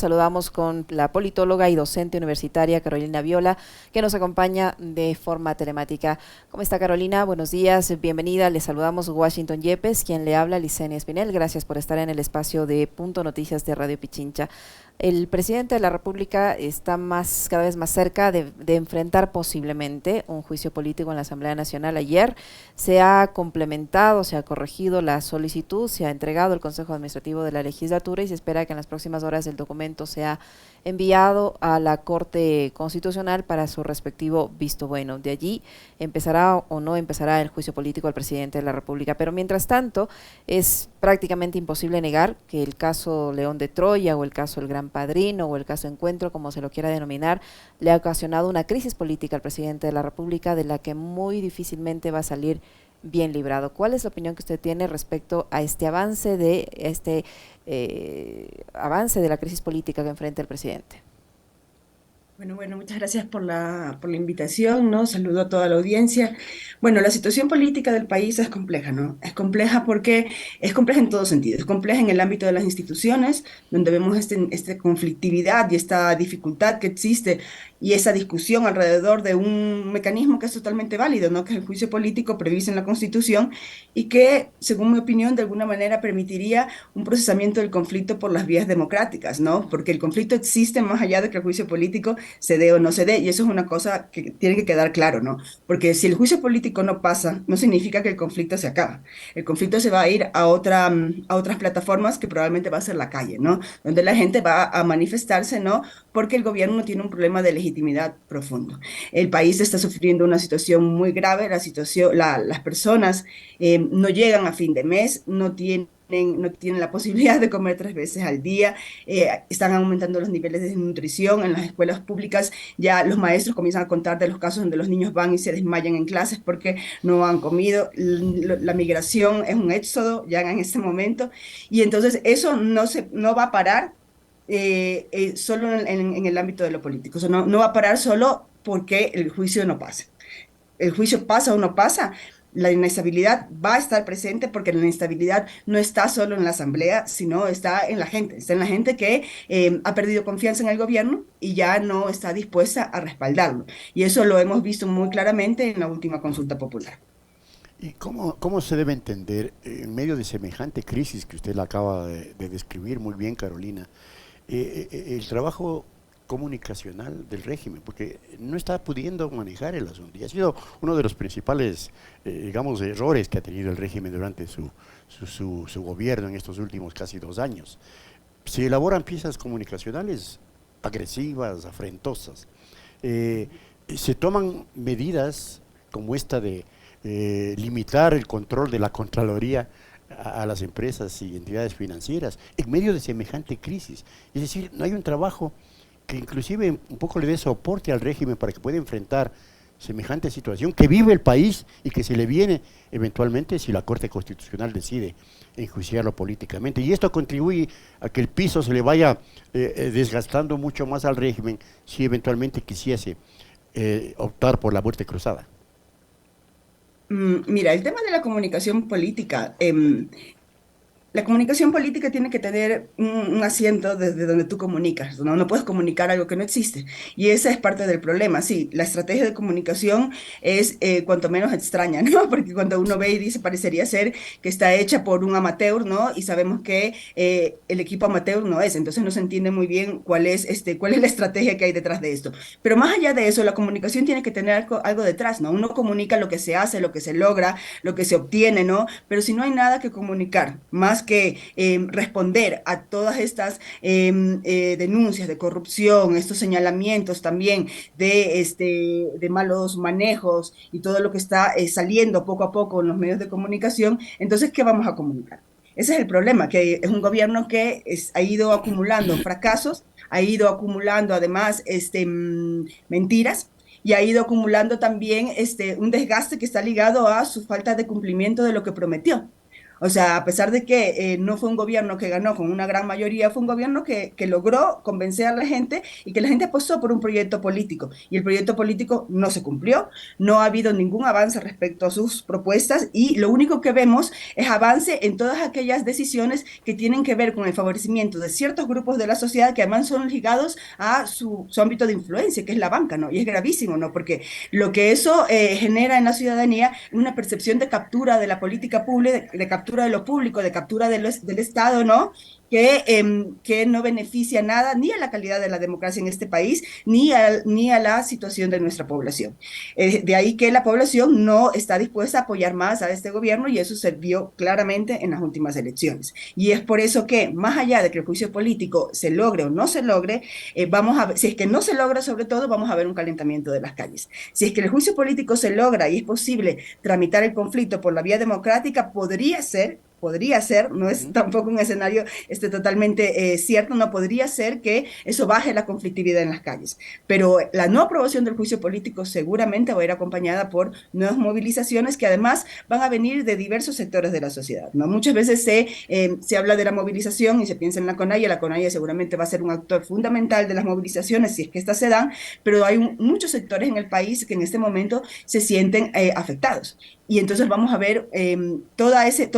saludamos con la politóloga y docente universitaria Carolina Viola, que nos acompaña de forma telemática. ¿Cómo está, Carolina? Buenos días, bienvenida. Le saludamos Washington Yepes, quien le habla, Licenia Espinel. Gracias por estar en el espacio de Punto Noticias de Radio Pichincha. El presidente de la República está cada vez más cerca de enfrentar posiblemente un juicio político en la Asamblea Nacional. Ayer se ha complementado, se ha corregido la solicitud, se ha entregado el Consejo Administrativo de la Legislatura y se espera que en las próximas horas el documento sea enviado a la Corte Constitucional para su respectivo visto bueno. De allí empezará o no empezará el juicio político al presidente de la República. Pero mientras tanto, es prácticamente imposible negar que el caso León de Troya o el caso El Gran Padrino o el caso Encuentro, como se lo quiera denominar, le ha ocasionado una crisis política al presidente de la República de la que muy difícilmente va a salir bien librado. ¿Cuál es la opinión que usted tiene respecto a este avance de la crisis política que enfrenta el presidente? Bueno, muchas gracias por la invitación, ¿no? Saludo a toda la audiencia. Bueno, la situación política del país es compleja, ¿no? Es compleja porque es compleja en todo sentido. Es compleja en el ámbito de las instituciones, donde vemos esta conflictividad y esta dificultad que existe y esa discusión alrededor de un mecanismo que es totalmente válido, ¿no? Que es el juicio político previsto en la Constitución y que, según mi opinión, de alguna manera permitiría un procesamiento del conflicto por las vías democráticas, ¿no? Porque el conflicto existe más allá de que el juicio político se dé o no se dé, y eso es una cosa que tiene que quedar claro, ¿no? Porque si el juicio político no pasa, no significa que el conflicto se acaba. El conflicto se va a ir a otras plataformas que probablemente va a ser la calle, ¿no? Donde la gente va a manifestarse, ¿no? Porque el gobierno no tiene un problema de legitimidad profundo. El país está sufriendo una situación muy grave, las personas no llegan a fin de mes, no tienen la posibilidad de comer 3 veces al día, están aumentando los niveles de desnutrición en las escuelas públicas, ya los maestros comienzan a contar de los casos donde los niños van y se desmayan en clases porque no han comido, la migración es un éxodo ya en este momento, y entonces eso no va a parar solo en el ámbito de lo político, o sea, no va a parar solo porque el juicio no pase. El juicio pasa o no pasa, la inestabilidad va a estar presente porque la inestabilidad no está solo en la asamblea, sino está en la gente que ha perdido confianza en el gobierno y ya no está dispuesta a respaldarlo. Y eso lo hemos visto muy claramente en la última consulta popular. ¿Y cómo se debe entender en medio de semejante crisis que usted la acaba de describir muy bien, Carolina, el trabajo comunicacional del régimen? Porque no está pudiendo manejar el asunto. Y ha sido uno de los principales, digamos, errores que ha tenido el régimen durante su gobierno en estos últimos casi 2 años. Se elaboran piezas comunicacionales agresivas, afrentosas. Eh, Se toman medidas como esta de limitar el control de la Contraloría a las empresas y entidades financieras en medio de semejante crisis. Es decir, no hay un trabajo que inclusive un poco le dé soporte al régimen para que pueda enfrentar semejante situación que vive el país y que se le viene eventualmente si la Corte Constitucional decide enjuiciarlo políticamente. Y esto contribuye a que el piso se le vaya desgastando mucho más al régimen si eventualmente quisiese optar por la muerte cruzada. Mira, el tema de la comunicación política tiene que tener un asiento desde donde tú comunicas, ¿no? No puedes comunicar algo que no existe. Y esa es parte del problema. Sí, la estrategia de comunicación es cuanto menos extraña, ¿no? Porque cuando uno ve y dice, parecería ser que está hecha por un amateur, ¿no? Y sabemos que el equipo amateur no es. Entonces no se entiende muy bien cuál es la estrategia que hay detrás de esto. Pero más allá de eso, la comunicación tiene que tener algo detrás, ¿no? Uno comunica lo que se hace, lo que se logra, lo que se obtiene, ¿no? Pero si no hay nada que comunicar, más que responder a todas estas denuncias de corrupción, estos señalamientos también de malos manejos y todo lo que está saliendo poco a poco en los medios de comunicación, entonces, ¿qué vamos a comunicar? Ese es el problema, que es un gobierno que ha ido acumulando fracasos, ha ido acumulando además mentiras, y ha ido acumulando también un desgaste que está ligado a su falta de cumplimiento de lo que prometió. O sea, a pesar de que no fue un gobierno que ganó con una gran mayoría, fue un gobierno que logró convencer a la gente y que la gente apostó por un proyecto político. Y el proyecto político no se cumplió, no ha habido ningún avance respecto a sus propuestas y lo único que vemos es avance en todas aquellas decisiones que tienen que ver con el favorecimiento de ciertos grupos de la sociedad que además son ligados a su ámbito de influencia, que es la banca, ¿no? Y es gravísimo, ¿no? Porque lo que eso genera en la ciudadanía es una percepción de captura de la política pública, de captura de lo público, de captura del Estado, ¿no? Que no beneficia nada ni a la calidad de la democracia en este país, ni a la situación de nuestra población. De ahí que la población no está dispuesta a apoyar más a este gobierno y eso se vio claramente en las últimas elecciones. Y es por eso que, más allá de que el juicio político se logre o no se logre, vamos a ver, si es que no se logra sobre todo, vamos a ver un calentamiento de las calles. Si es que el juicio político se logra y es posible tramitar el conflicto por la vía democrática, podría ser, no es tampoco un escenario totalmente cierto, no podría ser que eso baje la conflictividad en las calles. Pero la no aprobación del juicio político seguramente va a ir acompañada por nuevas movilizaciones que además van a venir de diversos sectores de la sociedad, ¿no? Muchas veces se habla de la movilización y se piensa en la CONAIE seguramente va a ser un actor fundamental de las movilizaciones si es que estas se dan, pero hay muchos sectores en el país que en este momento se sienten afectados. Y entonces vamos a ver todo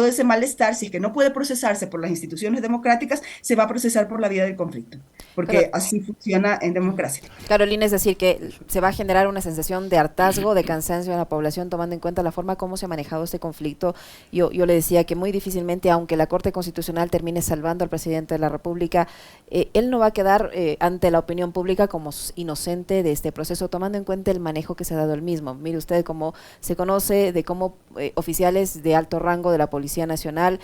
ese malestar, si es que no puede procesarse por las instituciones democráticas, se va a procesar por la vía del conflicto, Pero, porque así funciona en democracia. Carolina, es decir, que se va a generar una sensación de hartazgo, de cansancio en la población, tomando en cuenta la forma como se ha manejado este conflicto. Yo le decía que muy difícilmente, aunque la Corte Constitucional termine salvando al presidente de la República, él no va a quedar ante la opinión pública como inocente de este proceso, tomando en cuenta el manejo que se ha dado el mismo. Mire usted cómo se conoce de cómo oficiales de alto rango de la Policía Nacional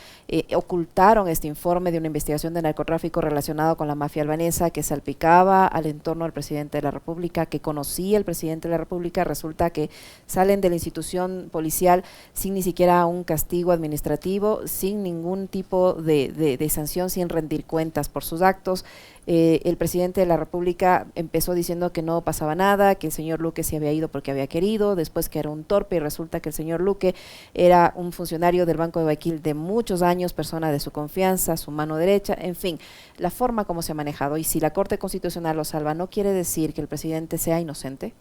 ocultaron este informe de una investigación de narcotráfico relacionado con la mafia albanesa que salpicaba al entorno del presidente de la República, que conocía el presidente de la República. Resulta que salen de la institución policial sin ni siquiera un castigo administrativo, sin ningún tipo de sanción, sin rendir cuentas por sus actos. El presidente de la República empezó diciendo que no pasaba nada, que el señor Luque se había ido porque había querido, después que era un torpe, y resulta que el señor Luque era un funcionario del Banco de Guayaquil de muchos años, persona de su confianza, su mano derecha, en fin, la forma como se ha manejado. Y si la Corte Constitucional lo salva, ¿no quiere decir que el presidente sea inocente?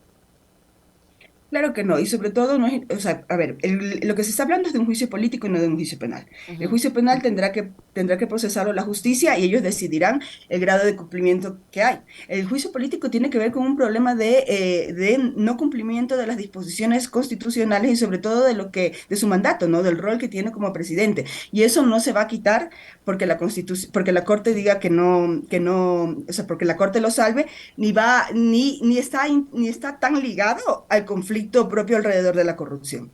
Claro que no, y sobre todo, no es, o sea, a ver, lo que se está hablando es de un juicio político y no de un juicio penal. El Ujú. juicio penal tendrá que procesarlo la justicia y ellos decidirán el grado de cumplimiento que hay. El juicio político tiene que ver con un problema de no cumplimiento de las disposiciones constitucionales y sobre todo de su mandato, ¿no? Del rol que tiene como presidente. Y eso no se va a quitar porque porque la Corte diga o sea, porque la Corte lo salve, ni está tan ligado al conflicto propio alrededor de la corrupción.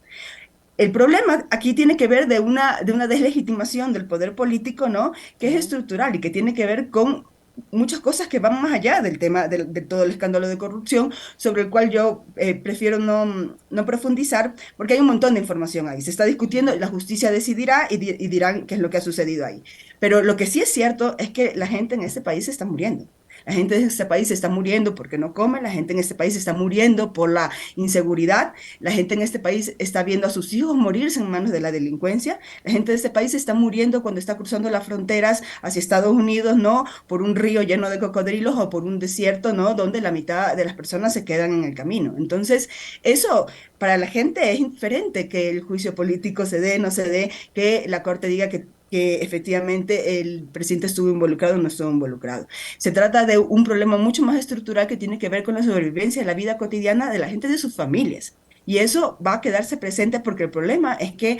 El problema aquí tiene que ver de una deslegitimación del poder político, ¿no? Que es Ujú. estructural y que tiene que ver con muchas cosas que van más allá del tema de todo el escándalo de corrupción, sobre el cual yo prefiero no profundizar, porque hay un montón de información ahí. Se está discutiendo, la justicia decidirá y dirán qué es lo que ha sucedido ahí. Pero lo que sí es cierto es que la gente en este país se está muriendo. La gente de este país se está muriendo porque no come, la gente en este país se está muriendo por la inseguridad, la gente en este país está viendo a sus hijos morirse en manos de la delincuencia, la gente de este país se está muriendo cuando está cruzando las fronteras hacia Estados Unidos, ¿no? Por un río lleno de cocodrilos o por un desierto, ¿no? Donde la mitad de las personas se quedan en el camino. Entonces, eso para la gente es indiferente que el juicio político se dé, no se dé, que la corte diga que efectivamente el presidente estuvo involucrado o no estuvo involucrado. Se trata de un problema mucho más estructural que tiene que ver con la sobrevivencia, la vida cotidiana de la gente de sus familias. Y eso va a quedarse presente porque el problema es que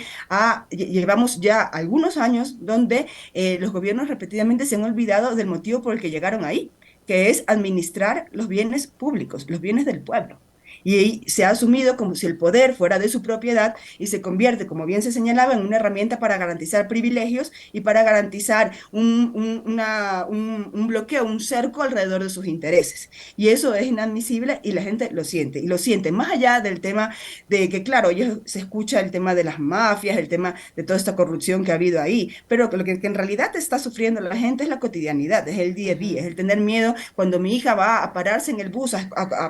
llevamos ya algunos años donde los gobiernos repetidamente se han olvidado del motivo por el que llegaron ahí, que es administrar los bienes públicos, los bienes del pueblo. Y ahí se ha asumido como si el poder fuera de su propiedad y se convierte, como bien se señalaba, en una herramienta para garantizar privilegios y para garantizar un bloqueo, un cerco alrededor de sus intereses. Y eso es inadmisible y la gente lo siente. Y lo siente más allá del tema de que, claro, ellos se escucha el tema de las mafias, el tema de toda esta corrupción que ha habido ahí, pero que en realidad está sufriendo la gente es la cotidianidad, es el día a día, Ujú. es el tener miedo cuando mi hija va a pararse en el bus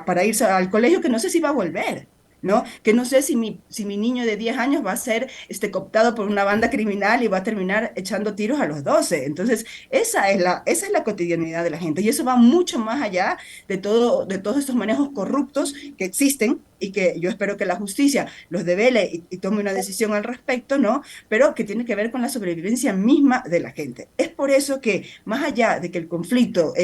para irse al colegio que no sé si va a volver. ¿no? Que no sé si mi niño de 10 años va a ser cooptado por una banda criminal y va a terminar echando tiros a los 12. Entonces, esa es la cotidianidad de la gente y eso va mucho más allá de todos estos manejos corruptos que existen y que yo espero que la justicia los devele y tome una decisión al respecto, ¿no? Pero que tiene que ver con la sobrevivencia misma de la gente. Es por eso que, más allá de que el conflicto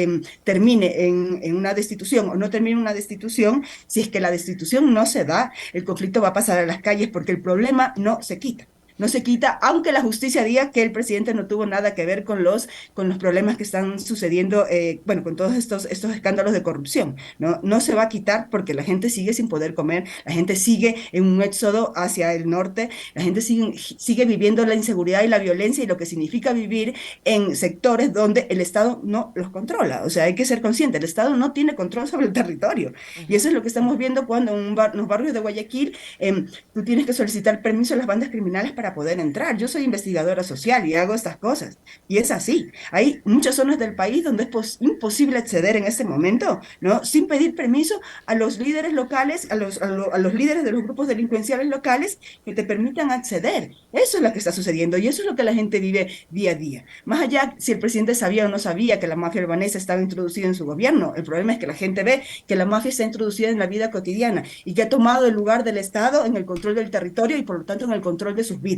termine en una destitución o no termine en una destitución, si es que la destitución no se da, el conflicto va a pasar a las calles porque el problema no se quita. No se quita, aunque la justicia diga que el presidente no tuvo nada que ver con los problemas que están sucediendo, bueno, con todos estos escándalos de corrupción, ¿no? No se va a quitar porque la gente sigue sin poder comer, la gente sigue en un éxodo hacia el norte, la gente sigue viviendo la inseguridad y la violencia y lo que significa vivir en sectores donde el Estado no los controla. O sea, hay que ser consciente, el Estado no tiene control sobre el territorio. Y eso es lo que estamos viendo cuando en los barrios de Guayaquil tú tienes que solicitar permiso a las bandas criminales para poder entrar. Yo soy investigadora social y hago estas cosas. Y es así. Hay muchas zonas del país donde es imposible acceder en este momento, ¿no? Sin pedir permiso a los líderes locales, a los líderes de los grupos delincuenciales locales que te permitan acceder. Eso es lo que está sucediendo y eso es lo que la gente vive día a día. Más allá si el presidente sabía o no sabía que la mafia albanesa estaba introducida en su gobierno, el problema es que la gente ve que la mafia está introducida en la vida cotidiana y que ha tomado el lugar del Estado en el control del territorio y por lo tanto en el control de sus vidas.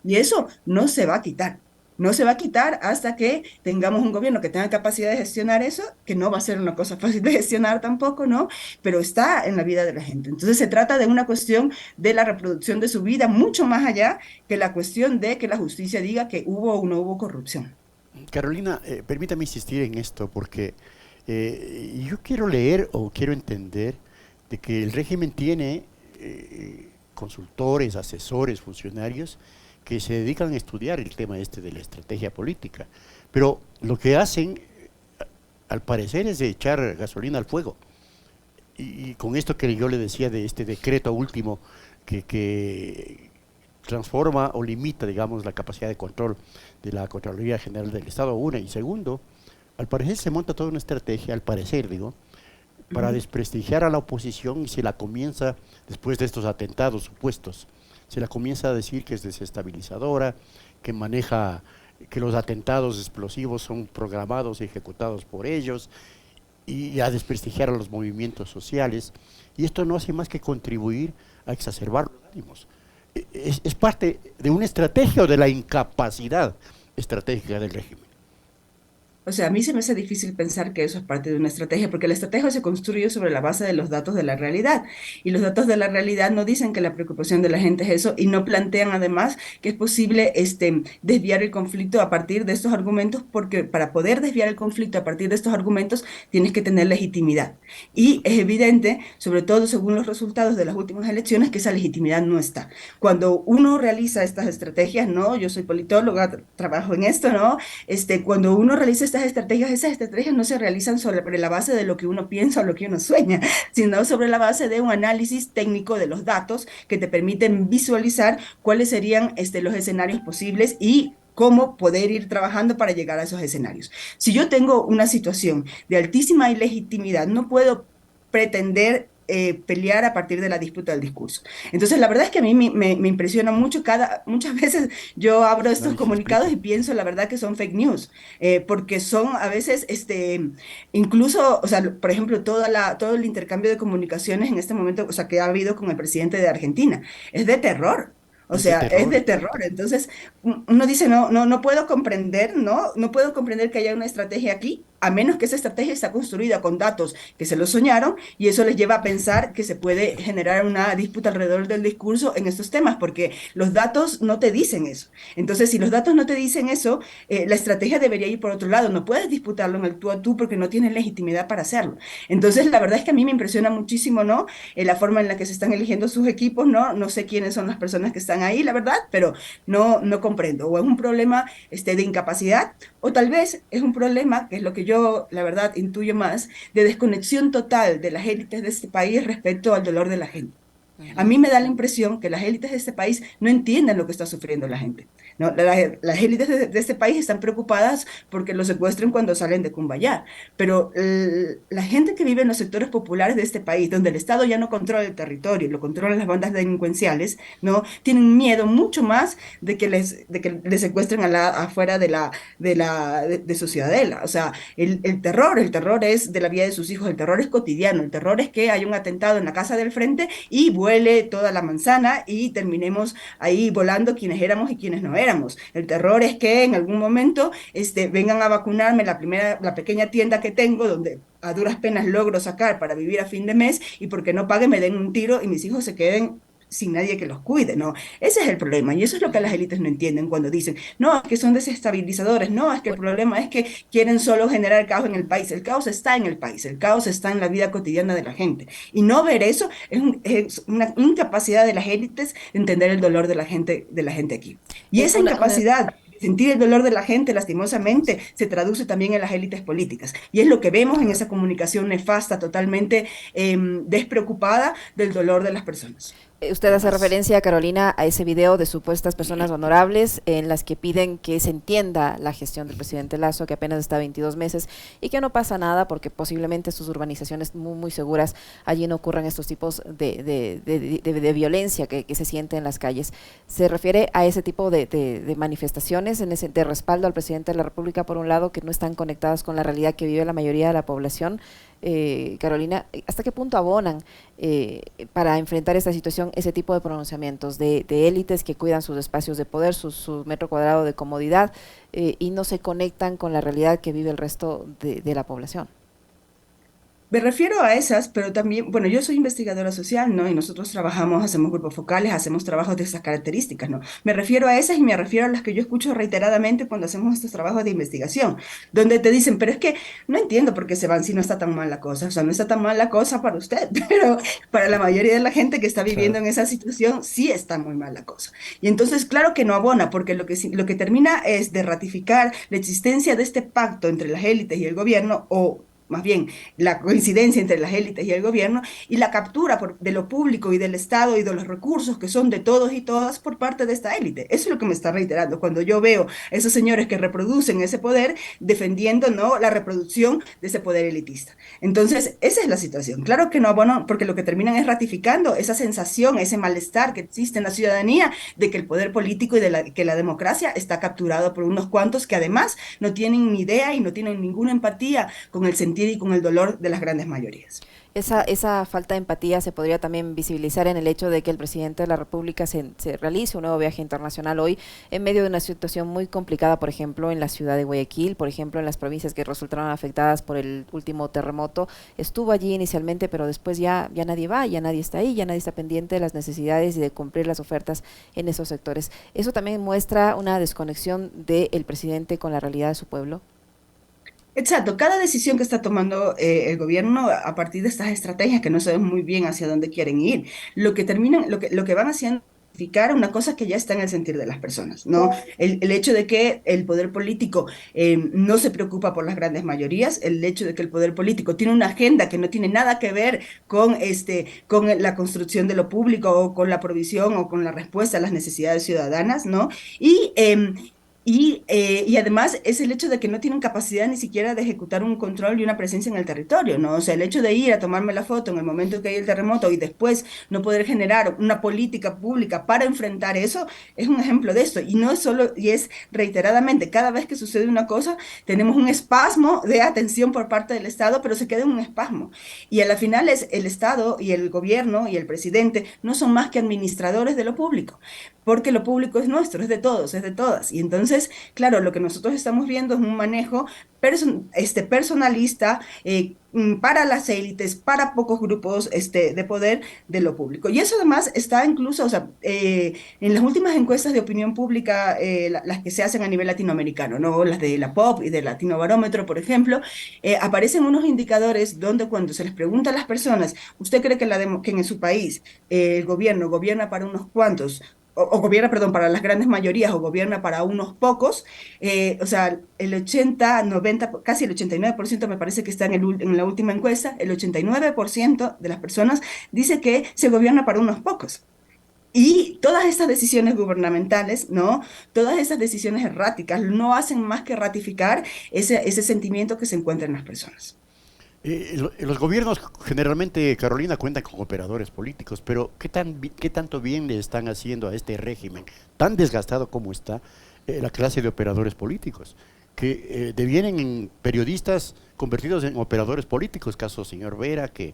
Y eso no se va a quitar. No se va a quitar hasta que tengamos un gobierno que tenga capacidad de gestionar eso, que no va a ser una cosa fácil de gestionar tampoco, ¿no? Pero está en la vida de la gente. Entonces se trata de una cuestión de la reproducción de su vida, mucho más allá que la cuestión de que la justicia diga que hubo o no hubo corrupción. Carolina, permítame insistir en esto porque yo quiero leer o quiero entender de que el régimen tiene consultores, asesores, funcionarios que se dedican a estudiar el tema este de la estrategia política, pero lo que hacen, al parecer, es de echar gasolina al fuego. Y con esto que yo le decía de este decreto último que transforma o limita, digamos, la capacidad de control de la Contraloría General del Estado, una, y segundo, al parecer se monta toda una estrategia, al parecer, digo, para desprestigiar a la oposición y se la comienza, después de estos atentados supuestos, se la comienza a decir que es desestabilizadora, que maneja, que los atentados explosivos son programados y ejecutados por ellos, y a desprestigiar a los movimientos sociales, y esto no hace más que contribuir a exacerbar los ánimos. Es parte de una estrategia o de la incapacidad estratégica del régimen. O sea, a mí se me hace difícil pensar que eso es parte de una estrategia, porque la estrategia se construye sobre la base de los datos de la realidad. Y los datos de la realidad no dicen que la preocupación de la gente es eso y no plantean además que es posible desviar el conflicto a partir de estos argumentos, porque para poder desviar el conflicto a partir de estos argumentos tienes que tener legitimidad. Y es evidente, sobre todo según los resultados de las últimas elecciones, que esa legitimidad no está. Cuando uno realiza estas estrategias, ¿no? Yo soy politóloga, trabajo en esto, ¿no? Cuando uno realiza esas estrategias no se realizan sobre la base de lo que uno piensa o lo que uno sueña, sino sobre la base de un análisis técnico de los datos que te permiten visualizar cuáles serían los escenarios posibles y cómo poder ir trabajando para llegar a esos escenarios. Si yo tengo una situación de altísima ilegitimidad, no puedo pretender pelear a partir de la disputa del discurso. Entonces, la verdad es que a mí me impresiona mucho, muchas veces yo abro estos Análisis comunicados y crítico. pienso, la verdad, que son fake news, porque son a veces, incluso, o sea, por ejemplo, todo el intercambio de comunicaciones en este momento, o sea, que ha habido con el presidente de Argentina, es de terror. O Es de sea, es terror. de terror. Entonces, uno dice, no puedo comprender, ¿no? No puedo comprender que haya una estrategia aquí, a menos que esa estrategia está construida con datos que se lo soñaron y eso les lleva a pensar que se puede generar una disputa alrededor del discurso en estos temas, porque los datos no te dicen eso. Entonces, si los datos no te dicen eso, la estrategia debería ir por otro lado. No puedes disputarlo en el tú a tú porque no tienes legitimidad para hacerlo. Entonces, la verdad es que a mí me impresiona muchísimo, ¿no? La forma en la que se están eligiendo sus equipos, ¿no? No sé quiénes son las personas que están ahí, la verdad, pero no comprendo. O es un problema de incapacidad, o tal vez es un problema, que es lo que yo, la verdad, intuyo más, de desconexión total de las élites de este país respecto al dolor de la gente. A mí me da la impresión que las élites de este país no entienden lo que está sufriendo la gente, ¿no? Las élites de este país están preocupadas porque los secuestren cuando salen de Cumbayá, pero la gente que vive en los sectores populares de este país, donde el Estado ya no controla el territorio, lo controlan las bandas delincuenciales, ¿no? Tienen miedo mucho más de que les secuestren afuera de su ciudadela. O sea, el terror es de la vida de sus hijos, el terror es cotidiano, el terror es que hay un atentado en la casa del frente y vuele toda la manzana y terminemos ahí volando quienes éramos y quienes no éramos. El terror es que en algún momento vengan a vacunarme la pequeña tienda que tengo, donde a duras penas logro sacar para vivir a fin de mes, y porque no pague me den un tiro y mis hijos se queden sin nadie que los cuide, ¿no? Ese es el problema, y eso es lo que las élites no entienden cuando dicen, no, es que son desestabilizadores, no, es que el problema es que quieren solo generar caos en el país. El caos está en el país, el caos está en la vida cotidiana de la gente, y no ver eso es una incapacidad de las élites de entender el dolor de la gente aquí. Y Es esa incapacidad sentir el dolor de la gente, lastimosamente, se traduce también en las élites políticas. Y es lo que vemos en esa comunicación nefasta, totalmente despreocupada del dolor de las personas. Usted hace referencia, Carolina, a ese video de supuestas personas honorables en las que piden que se entienda la gestión del presidente Lasso, que apenas está 22 meses y que no pasa nada porque posiblemente sus urbanizaciones muy seguras, allí no ocurran estos tipos de violencia que se siente en las calles. ¿Se refiere a ese tipo de manifestaciones de respaldo al presidente de la República, por un lado, que no están conectadas con la realidad que vive la mayoría de la población? Carolina, ¿hasta qué punto abonan para enfrentar esta situación ese tipo de pronunciamientos de élites que cuidan sus espacios de poder, su metro cuadrado de comodidad y no se conectan con la realidad que vive el resto de la población? Me refiero a esas, pero también, bueno, yo soy investigadora social, ¿no? Y nosotros trabajamos, hacemos grupos focales, hacemos trabajos de esas características, ¿no? Me refiero a esas y me refiero a las que yo escucho reiteradamente cuando hacemos estos trabajos de investigación, donde te dicen, pero es que no entiendo por qué se van si no está tan mal la cosa. O sea, no está tan mal la cosa para usted, pero para la mayoría de la gente que está viviendo Claro. en esa situación, sí está muy mal la cosa. Y entonces, claro que no abona, porque lo que termina es de ratificar la existencia de este pacto entre las élites y el gobierno, o más bien la coincidencia entre las élites y el gobierno, y la captura de lo público y del Estado y de los recursos que son de todos y todas por parte de esta élite. Eso es lo que me está reiterando cuando yo veo a esos señores que reproducen ese poder defendiendo, ¿no?, la reproducción de ese poder elitista. Entonces, esa es la situación. Claro que no, bueno, porque lo que terminan es ratificando esa sensación, ese malestar que existe en la ciudadanía de que el poder político y que la democracia está capturado por unos cuantos que además no tienen ni idea y no tienen ninguna empatía con el sentido y con el dolor de las grandes mayorías. Esa falta de empatía se podría también visibilizar en el hecho de que el presidente de la República se realice un nuevo viaje internacional hoy en medio de una situación muy complicada, por ejemplo, en la ciudad de Guayaquil, por ejemplo, en las provincias que resultaron afectadas por el último terremoto. Estuvo allí inicialmente, pero después ya nadie va, ya nadie está ahí, ya nadie está pendiente de las necesidades y de cumplir las ofertas en esos sectores. Eso también muestra una desconexión del presidente con la realidad de su pueblo. Exacto, cada decisión que está tomando el gobierno a partir de estas estrategias que no saben muy bien hacia dónde quieren ir, lo que van haciendo es identificar una cosa que ya está en el sentir de las personas, ¿no? El hecho de que el poder político no se preocupa por las grandes mayorías, el hecho de que el poder político tiene una agenda que no tiene nada que ver con la construcción de lo público o con la provisión o con la respuesta a las necesidades ciudadanas, ¿no? Y y además es el hecho de que no tienen capacidad ni siquiera de ejecutar un control y una presencia en el territorio, ¿no? O sea, el hecho de ir a tomarme la foto en el momento que hay el terremoto y después no poder generar una política pública para enfrentar eso, es un ejemplo de esto. Y no es solo, y es reiteradamente, cada vez que sucede una cosa, tenemos un espasmo de atención por parte del Estado, pero se queda en un espasmo. Y a la final es el Estado y el gobierno y el presidente no son más que administradores de lo público, porque lo público es nuestro, es de todos, es de todas. Y entonces, claro, lo que nosotros estamos viendo es un manejo personalista para las élites, para pocos grupos de poder de lo público. Y eso además está incluso, o sea, en las últimas encuestas de opinión pública, las que se hacen a nivel latinoamericano, ¿no? Las de la POP y del Latino Barómetro, por ejemplo, aparecen unos indicadores donde cuando se les pregunta a las personas, ¿usted cree que, que en su país el gobierno gobierna para unos cuantos o gobierna, perdón, para las grandes mayorías o gobierna para unos pocos, o sea, el 80, 90, casi el 89% me parece que está en la última encuesta, el 89% de las personas dice que se gobierna para unos pocos. Y todas estas decisiones gubernamentales, ¿no? Todas esas decisiones erráticas no hacen más que ratificar ese sentimiento que se encuentra en las personas. Los gobiernos generalmente, Carolina, cuentan con operadores políticos, pero ¿qué tanto bien le están haciendo a este régimen tan desgastado como está la clase de operadores políticos? Que devienen en periodistas convertidos en operadores políticos, caso señor Vera, que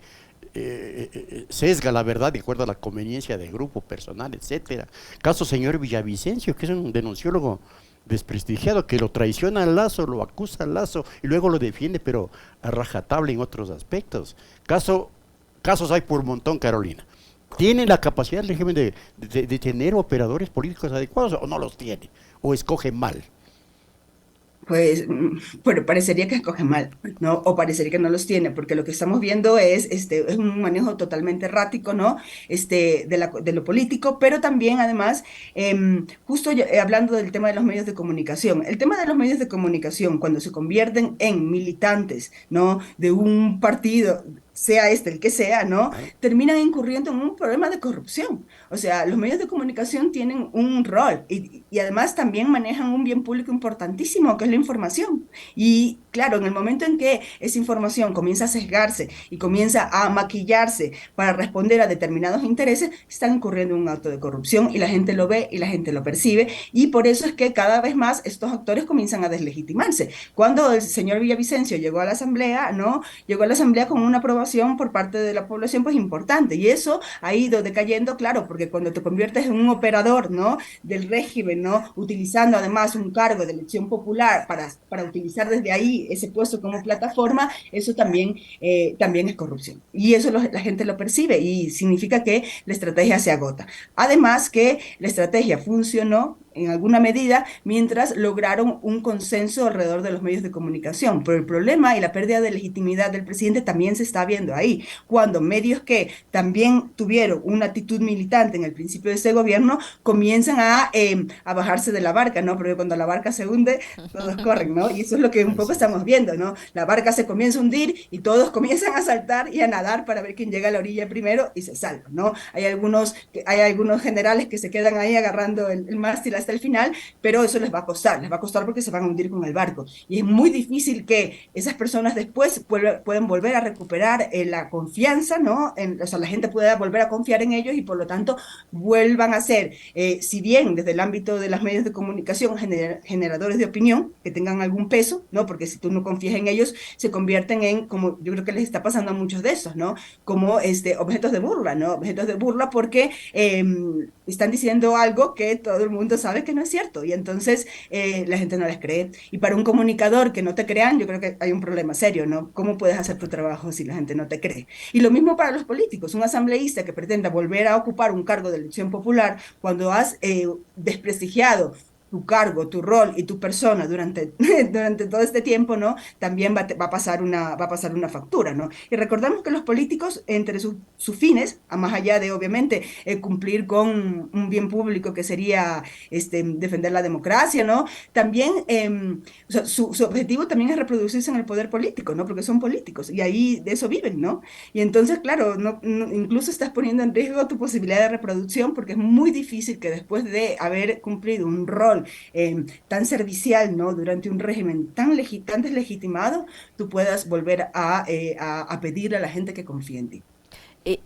sesga la verdad de acuerdo a la conveniencia de grupo personal, etcétera. Caso señor Villavicencio, que es un denunciólogo desprestigiado, que lo traiciona al Lazo, lo acusa al Lazo y luego lo defiende, pero a rajatabla en otros aspectos. Casos hay por montón, Carolina. ¿Tiene la capacidad el régimen de tener operadores políticos adecuados o no los tiene? ¿O escoge mal? Pues, bueno, parecería que escoge mal, ¿no? O parecería que no los tiene, porque lo que estamos viendo es un manejo totalmente errático, ¿no? De lo político, pero también, además, justo hablando del tema de los medios de comunicación, el tema de los medios de comunicación, cuando se convierten en militantes, ¿no? De un partido, sea este el que sea, ¿no? Claro. Terminan incurriendo en un problema de corrupción. O sea, los medios de comunicación tienen un rol y además también manejan un bien público importantísimo, que es la información. Y claro, en el momento en que esa información comienza a sesgarse y comienza a maquillarse para responder a determinados intereses, están incurriendo en un acto de corrupción y la gente lo ve y la gente lo percibe. Y por eso es que cada vez más estos actores comienzan a deslegitimarse. Cuando el señor Villavicencio llegó a la Asamblea, ¿no? Llegó a la Asamblea con una aprobación por parte de la población pues importante y eso ha ido decayendo, claro, porque cuando te conviertes en un operador, ¿no? Del régimen, ¿no? Utilizando además un cargo de elección popular para utilizar desde ahí ese puesto como plataforma, eso también es corrupción. Y eso la gente lo percibe y significa que la estrategia se agota. Además que la estrategia funcionó en alguna medida mientras lograron un consenso alrededor de los medios de comunicación. Pero el problema y la pérdida de legitimidad del presidente también se está viendo ahí, cuando medios que también tuvieron una actitud militante en el principio de ese gobierno comienzan a bajarse de la barca, ¿no? Porque cuando la barca se hunde, todos corren, ¿no? Y eso es lo que un poco Así es. estamos viendo, ¿no? La barca se comienza a hundir y todos comienzan a saltar y a nadar para ver quién llega a la orilla primero y se salva, ¿no? Hay algunos generales que se quedan ahí agarrando el mástil hasta el final, pero eso les va a costar porque se van a hundir con el barco. Y es muy difícil que esas personas después pueden volver a recuperar la confianza, ¿no? O sea, la gente pueda volver a confiar en ellos y por lo tanto vuelvan a ser, si bien desde el ámbito de los medios de comunicación, generadores de opinión, que tengan algún peso, ¿no? Porque si tú no confías en ellos, se convierten en, como yo creo que les está pasando a muchos de esos, ¿no? Como objetos de burla, ¿no? Objetos de burla porque están diciendo algo que todo el mundo sabe que no es cierto y entonces la gente no les cree. Y para un comunicador que no te crean, yo creo que hay un problema serio, ¿no? ¿Cómo puedes hacer tu trabajo si la gente no te cree? Y lo mismo para los políticos, un asambleísta que pretenda volver a ocupar un cargo de elección popular cuando has desprestigiado tu cargo, tu rol y tu persona durante todo este tiempo, ¿no? También va a pasar va a pasar una factura, ¿no? Y recordamos que los políticos, entre sus fines, a más allá de, obviamente, cumplir con un bien público que sería defender la democracia, ¿no? También, o sea, su objetivo también es reproducirse en el poder político, ¿no? Porque son políticos y ahí de eso viven, ¿no? Y entonces, claro, incluso estás poniendo en riesgo tu posibilidad de reproducción porque es muy difícil que después de haber cumplido un rol tan servicial, ¿no? Durante un régimen tan deslegitimado, tú puedas volver a pedir a la gente que confíe en ti.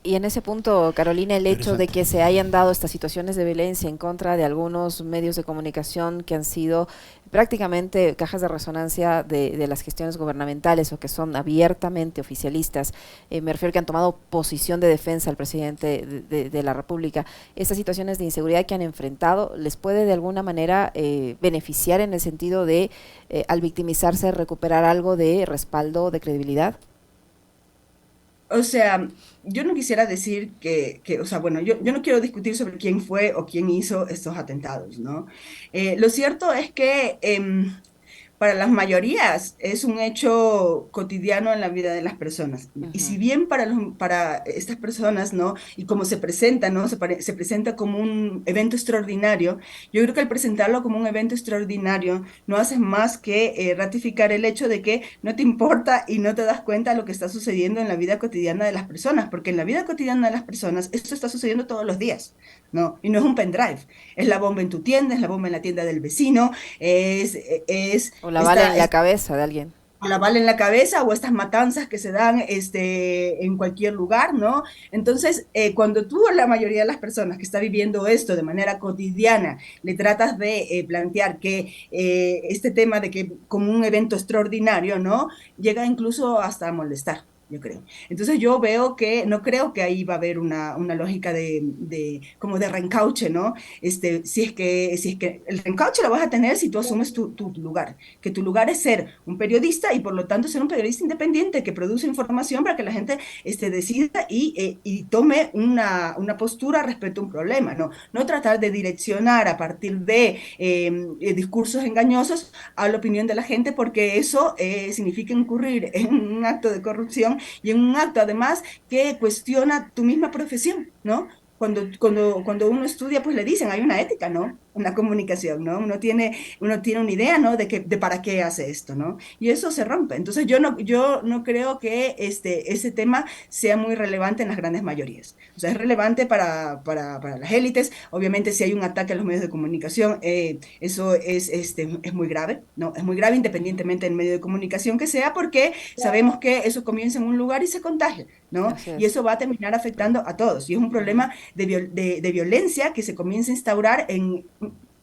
Y en ese punto, Carolina, el hecho de Interesante. que se hayan dado estas situaciones de violencia en contra de algunos medios de comunicación que han sido prácticamente cajas de resonancia de las gestiones gubernamentales o que son abiertamente oficialistas, me refiero que han tomado posición de defensa al presidente de la República, estas situaciones de inseguridad que han enfrentado, ¿les puede de alguna manera beneficiar en el sentido de, al victimizarse, recuperar algo de respaldo, de credibilidad? O sea, yo no quisiera decir o sea, bueno, yo no quiero discutir sobre quién fue o quién hizo estos atentados, ¿no? Lo cierto es que para las mayorías es un hecho cotidiano en la vida de las personas. Y Ujú. si bien para estas personas, ¿no? Y como se presenta, ¿no? Se presenta como un evento extraordinario, yo creo que al presentarlo como un evento extraordinario, no haces más que ratificar el hecho de que no te importa y no te das cuenta de lo que está sucediendo en la vida cotidiana de las personas, porque en la vida cotidiana de las personas esto está sucediendo todos los días, ¿no? Y no es un pendrive, es la bomba en tu tienda, es la bomba en la tienda del vecino, es O la bala en la cabeza de alguien. a la bala en la cabeza o estas matanzas que se dan en cualquier lugar, ¿no? Entonces, cuando tú a la mayoría de las personas que está viviendo esto de manera cotidiana le tratas de plantear que este tema de que como un evento extraordinario, ¿no? Llega incluso hasta a molestar. Yo creo. Entonces yo veo que, no creo que ahí va a haber una lógica como de reencauche, ¿no? Si es que el reencauche lo vas a tener si tú asumes tu lugar, que tu lugar es ser un periodista y por lo tanto ser un periodista independiente que produce información para que la gente decida y tome una postura respecto a un problema, ¿no? No tratar de direccionar a partir de discursos engañosos a la opinión de la gente porque eso significa incurrir en un acto de corrupción y en un acto además que cuestiona tu misma profesión, ¿no? Cuando uno estudia, pues le dicen, hay una ética, ¿no? Una comunicación, ¿no? Uno tiene una idea, ¿no? De para qué hace esto, ¿no? Y eso se rompe. Entonces yo no creo que ese tema sea muy relevante en las grandes mayorías. O sea, es relevante para las élites. Obviamente, si hay un ataque a los medios de comunicación, eso es muy grave, ¿no? Es muy grave Ujú. independientemente del medio de comunicación que sea, porque sabemos que eso comienza en un lugar y se contagia, ¿no? Así Y es. eso va a terminar Claro. afectando a todos. Y es un Ujú. problema de violencia que se comienza a instaurar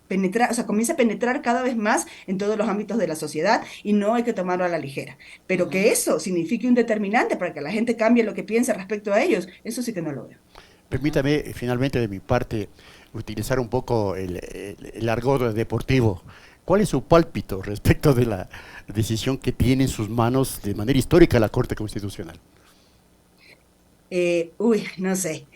penetrar, o sea, comienza a penetrar cada vez más en todos los ámbitos de la sociedad y no hay que tomarlo a la ligera. Pero Ujú. que eso signifique un determinante para que la gente cambie lo que piensa respecto a ellos, eso sí que no lo veo. Ujú. Permítame, finalmente, de mi parte, utilizar un poco el argot deportivo. ¿Cuál es su pálpito respecto de la decisión que tiene en sus manos de manera histórica la Corte Constitucional? No sé,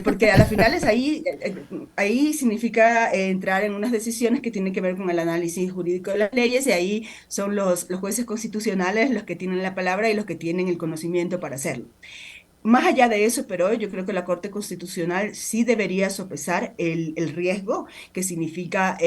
porque a las finales ahí significa entrar en unas decisiones que tienen que ver con el análisis jurídico de las leyes y ahí son los jueces constitucionales los que tienen la palabra y los que tienen el conocimiento para hacerlo. Más allá de eso, pero yo creo que la Corte Constitucional sí debería sopesar el riesgo que significa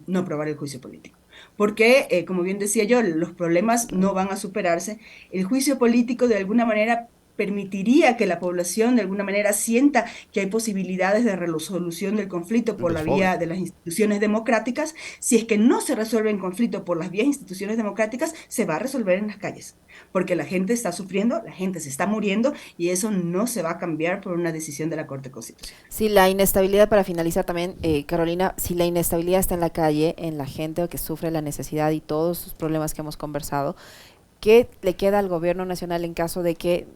no aprobar el juicio político. Porque, como bien decía yo, los problemas no van a superarse. El juicio político de alguna manera permitiría que la población de alguna manera sienta que hay posibilidades de resolución del conflicto Un por la desfogue. vía de las instituciones democráticas. Si es que no se resuelve el conflicto por las vías instituciones democráticas, se va a resolver en las calles, porque la gente está sufriendo, la gente se está muriendo y eso no se va a cambiar por una decisión de la Corte Constitucional. Si la inestabilidad, para finalizar también, Carolina, si la inestabilidad está en la calle, en la gente que sufre la necesidad y todos sus problemas que hemos conversado, ¿qué le queda al gobierno nacional en caso de que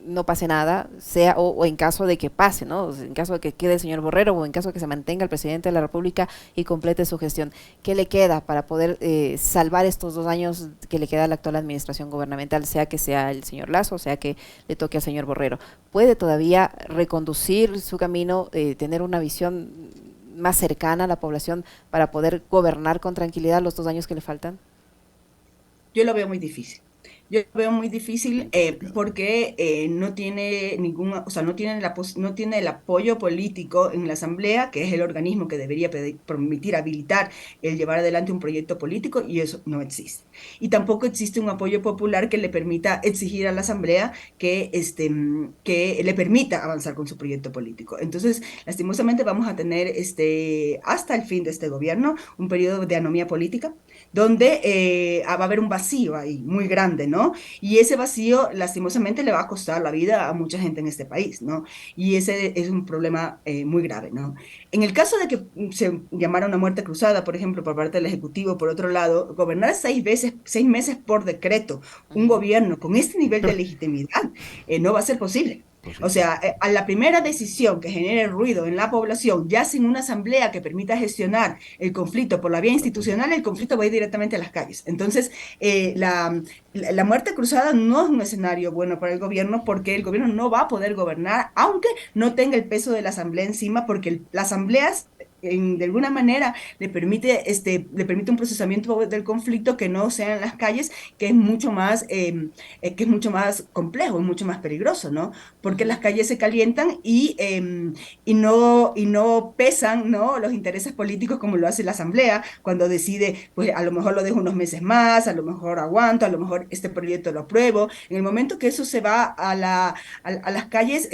no pase nada, sea o en caso de que pase, ¿no? O sea, en caso de que quede el señor Borrero o en caso de que se mantenga el presidente de la República y complete su gestión? ¿Qué le queda para poder salvar estos 2 años que le queda a la actual administración gubernamental, sea el señor Lazo, sea que le toque al señor Borrero? ¿Puede todavía reconducir su camino, tener una visión más cercana a la población para poder gobernar con tranquilidad los 2 años que le faltan? Yo lo veo muy difícil. Yo lo veo muy difícil Bien complicado. porque no tiene o sea, no tiene el apoyo político en la Asamblea, que es el organismo que debería permitir habilitar el llevar adelante un proyecto político, y eso no existe. Y tampoco existe un apoyo popular que le permita exigir a la Asamblea que le permita avanzar con su proyecto político. Entonces, lastimosamente vamos a tener hasta el fin de este gobierno un periodo de anomía política donde va a haber un vacío ahí muy grande, ¿no? Y ese vacío, lastimosamente, le va a costar la vida a mucha gente en este país, ¿no? Y ese es un problema muy grave, ¿no? En el caso de que se llamara una muerte cruzada, por ejemplo, por parte del Ejecutivo, por otro lado, gobernar 6 meses por decreto un Ujú. gobierno con este nivel de legitimidad no va a ser posible. O Posible. sea, a la primera decisión que genere ruido en la población, ya sin una asamblea que permita gestionar el conflicto por la vía institucional, el conflicto va a ir directamente a las calles. Entonces, la muerte cruzada no es un escenario bueno para el gobierno porque el gobierno no va a poder gobernar, aunque no tenga el peso de la asamblea encima, porque las asambleas de alguna manera le permite un procesamiento del conflicto que no sea en las calles, que que es mucho más complejo, mucho más peligroso, ¿no? Porque las calles se calientan y no pesan, ¿no? Los intereses políticos como lo hace la Asamblea cuando decide, pues a lo mejor lo dejo unos meses más, a lo mejor aguanto, a lo mejor este proyecto lo apruebo. En el momento que eso se va a las calles,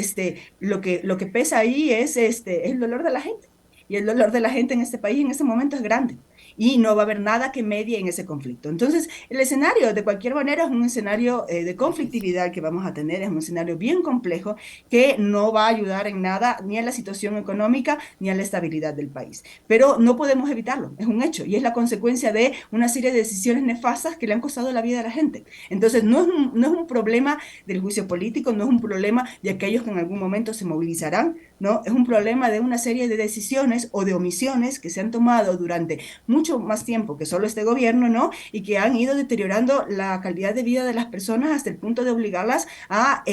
lo que pesa ahí es el dolor de la gente. Y el dolor de la gente en este país en este momento es grande. Y no va a haber nada que medie en ese conflicto. Entonces, el escenario, de cualquier manera, es un escenario de Difícil. conflictividad que vamos a tener, es un escenario bien complejo que no va a ayudar en nada ni a la situación económica ni a la estabilidad del país. Pero no podemos evitarlo, es un hecho y es la consecuencia de una serie de decisiones nefastas que le han costado la vida a la gente. Entonces, no es un problema del juicio político, no es un problema de aquellos que en algún momento se movilizarán, ¿no? Es un problema de una serie de decisiones o de omisiones que se han tomado durante mucho más tiempo que solo este gobierno, ¿no? Y que han ido deteriorando la calidad de vida de las personas hasta el punto de obligarlas a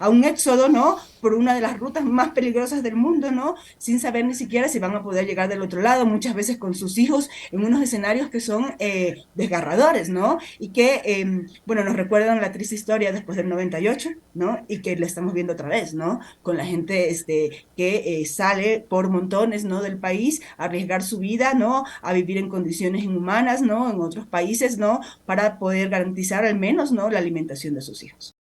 un éxodo, ¿no? Por una de las rutas más peligrosas del mundo, ¿no? Sin saber ni siquiera si van a poder llegar del otro lado, muchas veces con sus hijos, en unos escenarios que son desgarradores, ¿no? Y que, bueno, nos recuerdan la triste historia después del 98, ¿no? Y que la estamos viendo otra vez, ¿no? Con la gente que sale por montones, ¿no? Del país a arriesgar su vida, ¿no? A vivir en condiciones inhumanas, ¿no? En otros países, ¿no? Para poder garantizar al menos, ¿no? La alimentación de sus hijos.